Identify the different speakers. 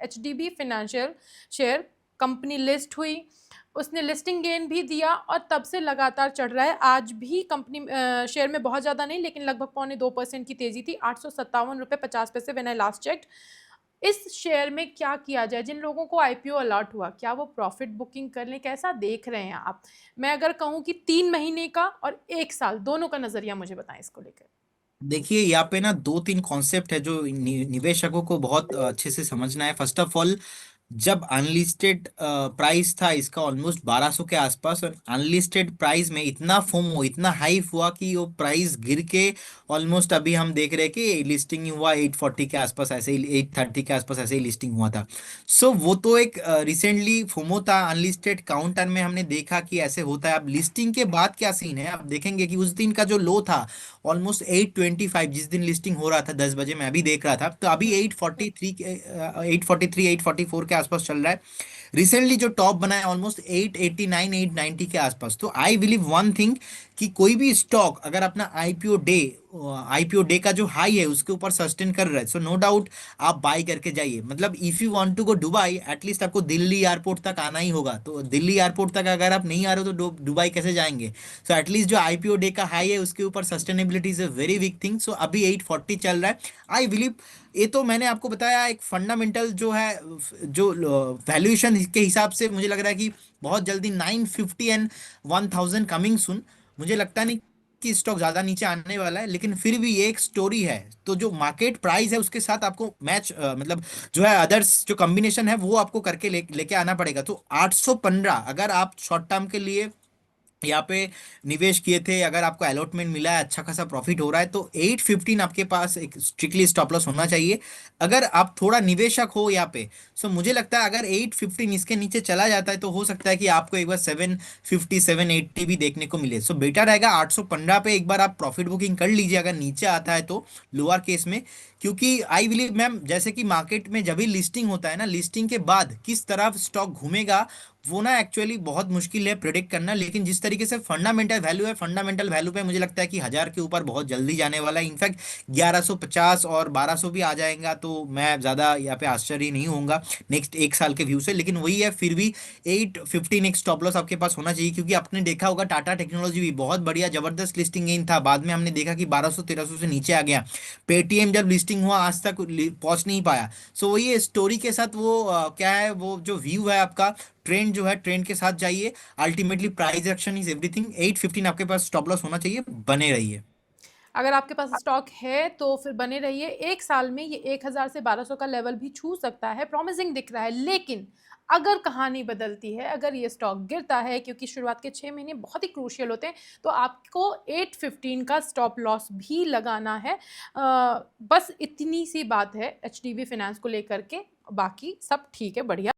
Speaker 1: HDB financial share company list हुई, उसने listing gain भी दिया और तब से लगातार चढ़ रहा है। आज भी कंपनी शेयर में बहुत ज़्यादा नहीं लेकिन लगभग 2.25% की तेज़ी थी, 857.50 रुपये व्हेन आई लास्ट चेक्ड। इस शेयर में क्या किया जाए? जिन लोगों को आईपीओ अलॉट हुआ, क्या वो प्रॉफिट बुकिंग कर लें? कैसा देख रहे हैं आप? मैं अगर कहूँ कि 3 महीने का और 1 साल दोनों का नज़रिया मुझे बताएं इसको लेकर।
Speaker 2: देखिए, यहाँ पे ना दो तीन कॉन्सेप्ट है जो निवेशकों को बहुत अच्छे से समझना है। फर्स्ट ऑफ ऑल, जब अनलिस्टेड प्राइस था इसका ऑलमोस्ट 1200 के आसपास, और अनलिस्टेड प्राइस में इतना फोमो, इतना हाइप हुआ कि वो प्राइस गिर के ऑलमोस्ट अभी हम देख रहे हैं कि लिस्टिंग ही हुआ 840 के आसपास, ऐसे ही 830 के आसपास ऐसे ही लिस्टिंग हुआ था। सो वो तो एक रिसेंटली फोमो था। अनलिस्टेड काउंटर में हमने देखा कि ऐसे होता है। अब लिस्टिंग के बाद क्या सीन है, आप देखेंगे कि उस दिन का जो लो था ऑलमोस्ट 825, जिस दिन लिस्टिंग हो रहा था 10 बजे, मैं अभी देख रहा था, तो अभी 843 के 843 844 के आसपास चल रहा है। रिसेंटली जो टॉप बना है ऑलमोस्ट 889 890 के आसपास। तो आई बिलीव वन थिंग कि कोई भी स्टॉक अगर अपना आईपीओ डे का जो हाई है उसके ऊपर सस्टेन कर रहा है, सो नो डाउट आप बाई करके जाइए। मतलब if you want to go Dubai, at least आपको दिल्ली एयरपोर्ट तक आना ही होगा। तो दिल्ली एयरपोर्ट तक अगर आप नहीं आ रहे हो तो दुबई कैसे जाएंगे? सो एटलीस्ट जो आईपीओ डे का हाई है उसके ऊपर sustainability is a very big thing. So अभी 840 चल रहा है। आई बिलीव, ये तो मैंने आपको बताया एक फंडामेंटल जो है, जो वैल्यूएशन के हिसाब से मुझे लग रहा है कि बहुत जल्दी 950 एंड 1000 कमिंग सुन। मुझे लगता नहीं कि स्टॉक ज्यादा नीचे आने वाला है, लेकिन फिर भी ये एक स्टोरी है। तो जो मार्केट प्राइस है उसके साथ आपको मैच, मतलब जो है अदर्स जो कॉम्बिनेशन है वो आपको करके लेके आना पड़ेगा। तो 815 अगर आप शॉर्ट टर्म के लिए यहाँ पे निवेश किए थे, अगर आपको अलॉटमेंट मिला है, अच्छा खासा प्रॉफिट हो रहा है, तो 815 आपके पास एक स्ट्रिक्टली स्टॉप लॉस होना चाहिए। अगर आप थोड़ा निवेशक हो यहाँ पे, सो मुझे लगता है अगर 815 इसके नीचे चला जाता है तो हो सकता है कि आपको एक बार 750 780 भी देखने को मिले। सो बेटर रहेगा 815 पे एक बार आप प्रॉफिट बुकिंग कर लीजिए अगर नीचे आता है तो, लोअर केस में। क्योंकि आई बिलीव मैम, जैसे कि मार्केट में जब भी लिस्टिंग होता है ना, लिस्टिंग के बाद किस तरह स्टॉक घूमेगा वो ना एक्चुअली बहुत मुश्किल है प्रिडिक्ट करना। लेकिन जिस तरीके से फंडामेंटल वैल्यू है, फंडामेंटल वैल्यू पे मुझे लगता है कि 1000 के ऊपर बहुत जल्दी जाने वाला है। इनफैक्ट 1150 और 1200 भी आ जाएगा तो मैं ज़्यादा यहाँ पे आश्चर्य नहीं होऊंगा नेक्स्ट एक साल के व्यू से। लेकिन वही है, फिर भी 815 एक स्टॉप लॉस आपके पास होना चाहिए। क्योंकि आपने देखा होगा टाटा टेक्नोलॉजी भी बहुत बढ़िया जबरदस्त लिस्टिंग गेन था, बाद में हमने देखा कि 1200 1300 से नीचे आ गया। पेटीएम जब लिस्टिंग हुआ आज तक पहुंच नहीं पाया। सो वही स्टोरी के साथ वो क्या है, वो जो व्यू है आपका, ट्रेंड जो है, ट्रेंड के साथ जाइए। Ultimately price action is everything. 815 आपके पास स्टॉप लॉस होना चाहिए, बने रहिए।
Speaker 1: अगर आपके पास स्टॉक है तो फिर बने रहिए। 1 साल में ये 1000 से 1200 का लेवल भी छू सकता है, प्रॉमिसिंग दिख रहा है। लेकिन अगर कहानी बदलती है, अगर ये स्टॉक गिरता है, क्योंकि शुरुआत के 6 महीने बहुत ही क्रूशियल होते हैं, तो आपको 815 का स्टॉप लॉस भी लगाना है। बस इतनी सी बात है एचडीबी फाइनेंस को लेकर के, बाकी सब ठीक है, बढ़िया।